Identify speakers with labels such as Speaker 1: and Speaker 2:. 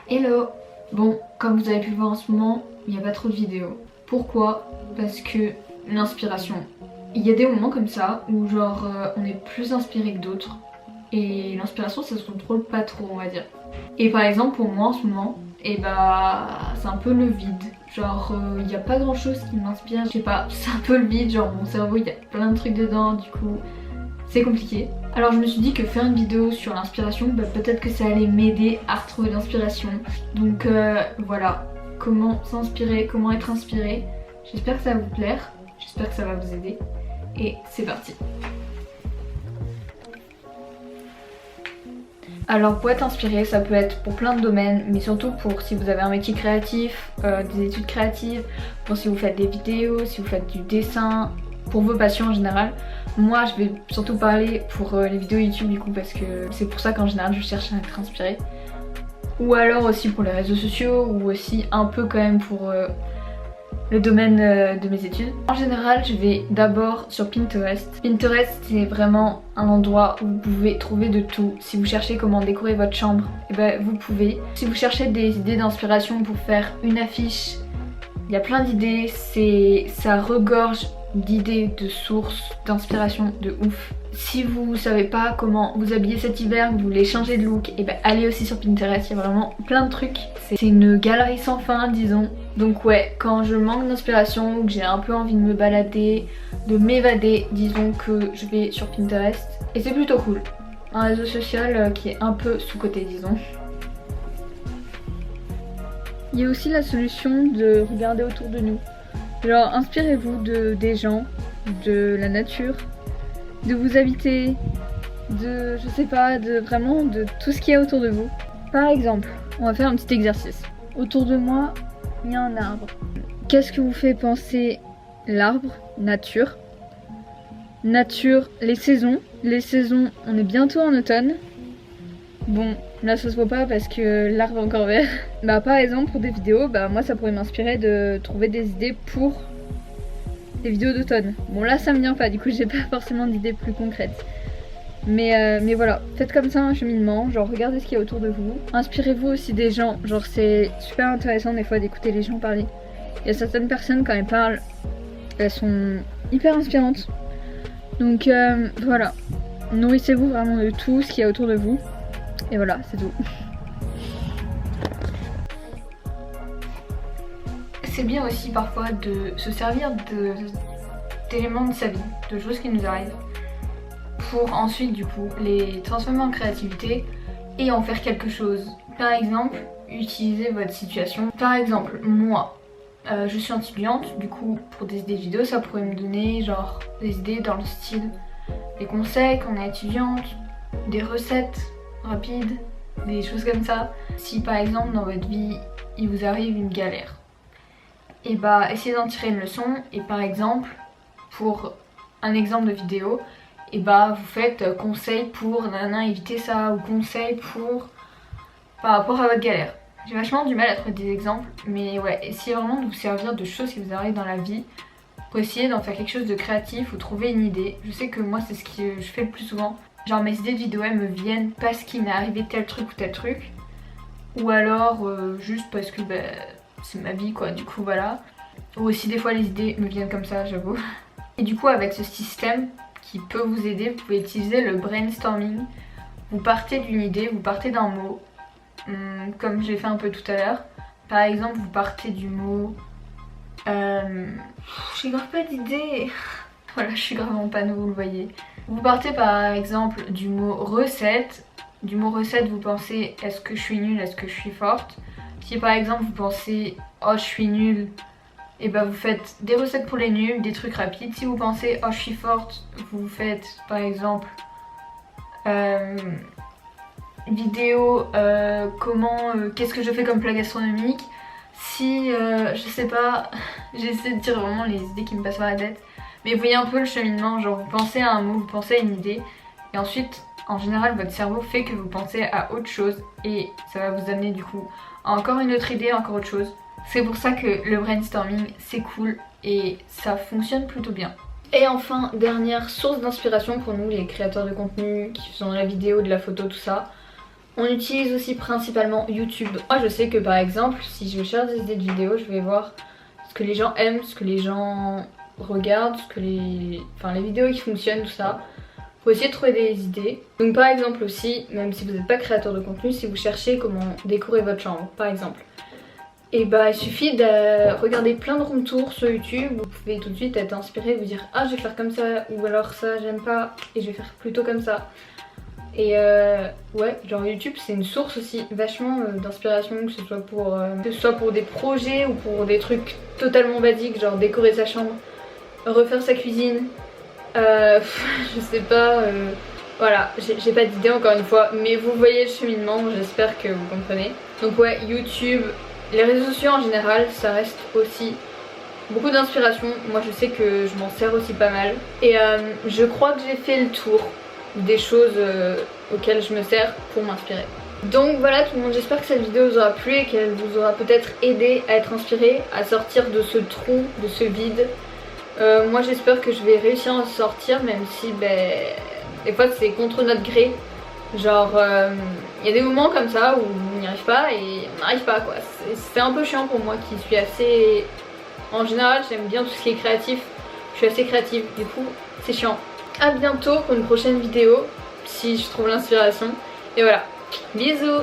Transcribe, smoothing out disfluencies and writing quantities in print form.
Speaker 1: Hello! Bon, comme vous avez pu le voir en ce moment, il n'y a pas trop de vidéos. Pourquoi? Parce que l'inspiration. Il y a des moments comme ça où genre on est plus inspiré que d'autres. Et l'inspiration ça se contrôle pas trop on va dire. Et par exemple pour moi en ce moment, et bah c'est un peu le vide. Genre il n'y a pas grand chose qui m'inspire. Je sais pas, c'est un peu le vide, genre mon cerveau il y a plein de trucs dedans du coup c'est compliqué. Alors je me suis dit que faire une vidéo sur l'inspiration, bah, peut-être que ça allait m'aider à retrouver l'inspiration. Donc voilà, comment s'inspirer, comment être inspiré. J'espère que ça va vous plaire, j'espère que ça va vous aider. Et c'est parti. Alors pour être inspiré, ça peut être pour plein de domaines, mais surtout pour si vous avez un métier créatif, des études créatives, pour si vous faites des vidéos, si vous faites du dessin, pour vos passions en général. Moi je vais surtout parler pour les vidéos YouTube du coup parce que c'est pour ça qu'en général je cherche à être inspirée. Ou alors aussi pour les réseaux sociaux ou aussi un peu quand même pour le domaine de mes études. En général je vais d'abord sur Pinterest. Pinterest c'est vraiment un endroit où vous pouvez trouver de tout. Si vous cherchez comment décorer votre chambre, et ben vous pouvez. Si vous cherchez des idées d'inspiration pour faire une affiche, il y a plein d'idées, ça regorge d'idées, de sources, d'inspiration de ouf. Si vous savez pas comment vous habiller cet hiver, vous voulez changer de look, et ben allez aussi sur Pinterest, il y a vraiment plein de trucs. C'est une galerie sans fin disons. Donc ouais, quand je manque d'inspiration ou que j'ai un peu envie de me balader, de m'évader, disons que je vais sur Pinterest. Et c'est plutôt cool. Un réseau social qui est un peu sous-coté disons. Il y a aussi la solution de regarder autour de nous. Genre inspirez-vous des gens, de la nature, de vos habités, de je sais pas, vraiment de tout ce qu'il y a autour de vous. Par exemple, on va faire un petit exercice. Autour de moi, il y a un arbre. Qu'est-ce que vous fait penser l'arbre? Nature. Nature, les saisons. Les saisons, on est bientôt en automne. Bon, là ça se voit pas parce que l'arbre est encore vert. Bah par exemple pour des vidéos, bah moi ça pourrait m'inspirer de trouver des idées pour des vidéos d'automne. Bon là ça me vient pas, du coup j'ai pas forcément d'idées plus concrètes. Mais voilà, faites comme ça un cheminement, genre regardez ce qu'il y a autour de vous. Inspirez-vous aussi des gens, genre c'est super intéressant des fois d'écouter les gens parler. Il y a certaines personnes quand elles parlent, elles sont hyper inspirantes. Donc voilà, nourrissez-vous vraiment de tout ce qu'il y a autour de vous. Et voilà, c'est tout. C'est bien aussi parfois de se servir d'éléments de sa vie, de choses qui nous arrivent, pour ensuite du coup les transformer en créativité et en faire quelque chose. Par exemple, utilisez votre situation. Par exemple, moi, je suis étudiante, du coup pour des idées vidéo ça pourrait me donner genre des idées dans le style des conseils quand on est étudiante, des recettes rapides, des choses comme ça. Si par exemple dans votre vie il vous arrive une galère, et bah essayez d'en tirer une leçon et par exemple pour un exemple de vidéo, et bah vous faites conseil pour éviter ça ou conseil pour par rapport à votre galère. J'ai vachement du mal à trouver des exemples mais ouais, essayez vraiment de vous servir de choses qui vous arrivent dans la vie pour essayer d'en faire quelque chose de créatif ou trouver une idée. Je sais que moi c'est ce que je fais le plus souvent. Genre mes idées de vidéo elles me viennent parce qu'il m'est arrivé tel truc ou tel truc. Ou alors juste parce que bah, c'est ma vie quoi, du coup voilà. Ou aussi des fois les idées me viennent comme ça j'avoue. Et du coup avec ce système qui peut vous aider, vous pouvez utiliser le brainstorming. Vous partez d'une idée, vous partez d'un mot. Comme j'ai fait un peu tout à l'heure. Par exemple vous partez du mot... J'ai grave pas d'idée. Voilà, je suis grave en panneau, vous le voyez. Vous partez par exemple du mot recette. Du mot recette, vous pensez est-ce que je suis nulle, est-ce que je suis forte. Si par exemple vous pensez oh je suis nulle, et bah vous faites des recettes pour les nuls, des trucs rapides. Si vous pensez oh je suis forte, vous faites par exemple vidéo qu'est-ce que je fais comme plat gastronomique. Si je sais pas, j'essaie de dire vraiment les idées qui me passent par la tête. Mais vous voyez un peu le cheminement, genre vous pensez à un mot, vous pensez à une idée et ensuite en général votre cerveau fait que vous pensez à autre chose et ça va vous amener du coup à encore une autre idée, encore autre chose. C'est pour ça que le brainstorming c'est cool et ça fonctionne plutôt bien. Et enfin, dernière source d'inspiration pour nous les créateurs de contenu qui font de la vidéo, de la photo, tout ça. On utilise aussi principalement YouTube. Moi je sais que par exemple, si je cherche des idées de vidéos, je vais voir ce que les gens aiment, ce que les gens regardent, ce que les vidéos qui fonctionnent, tout ça. Faut essayer de trouver des idées. Donc par exemple aussi, même si vous n'êtes pas créateur de contenu, si vous cherchez comment décorer votre chambre par exemple, et bah il suffit de regarder plein de room tours sur YouTube. Vous pouvez tout de suite être inspiré, vous dire ah je vais faire comme ça, ou alors ça j'aime pas et je vais faire plutôt comme ça. Et ouais, genre YouTube c'est une source aussi vachement d'inspiration, que ce soit pour des projets ou pour des trucs totalement basiques, genre décorer sa chambre, refaire sa cuisine, je sais pas, voilà, j'ai pas d'idée encore une fois, mais vous voyez le cheminement, j'espère que vous comprenez. Donc ouais, YouTube, les réseaux sociaux en général, ça reste aussi beaucoup d'inspiration. Moi je sais que je m'en sers aussi pas mal. Et je crois que j'ai fait le tour des choses auxquelles je me sers pour m'inspirer. Donc voilà tout le monde, j'espère que cette vidéo vous aura plu et qu'elle vous aura peut-être aidé à être inspiré, à sortir de ce trou, de ce vide. Moi j'espère que je vais réussir à en sortir, même si des fois c'est contre notre gré. Genre il y a des moments comme ça où on n'y arrive pas et on n'arrive pas quoi. C'est un peu chiant pour moi qui suis assez... En général j'aime bien tout ce qui est créatif, je suis assez créative, du coup c'est chiant. A bientôt pour une prochaine vidéo, si je trouve l'inspiration. Et voilà, bisous.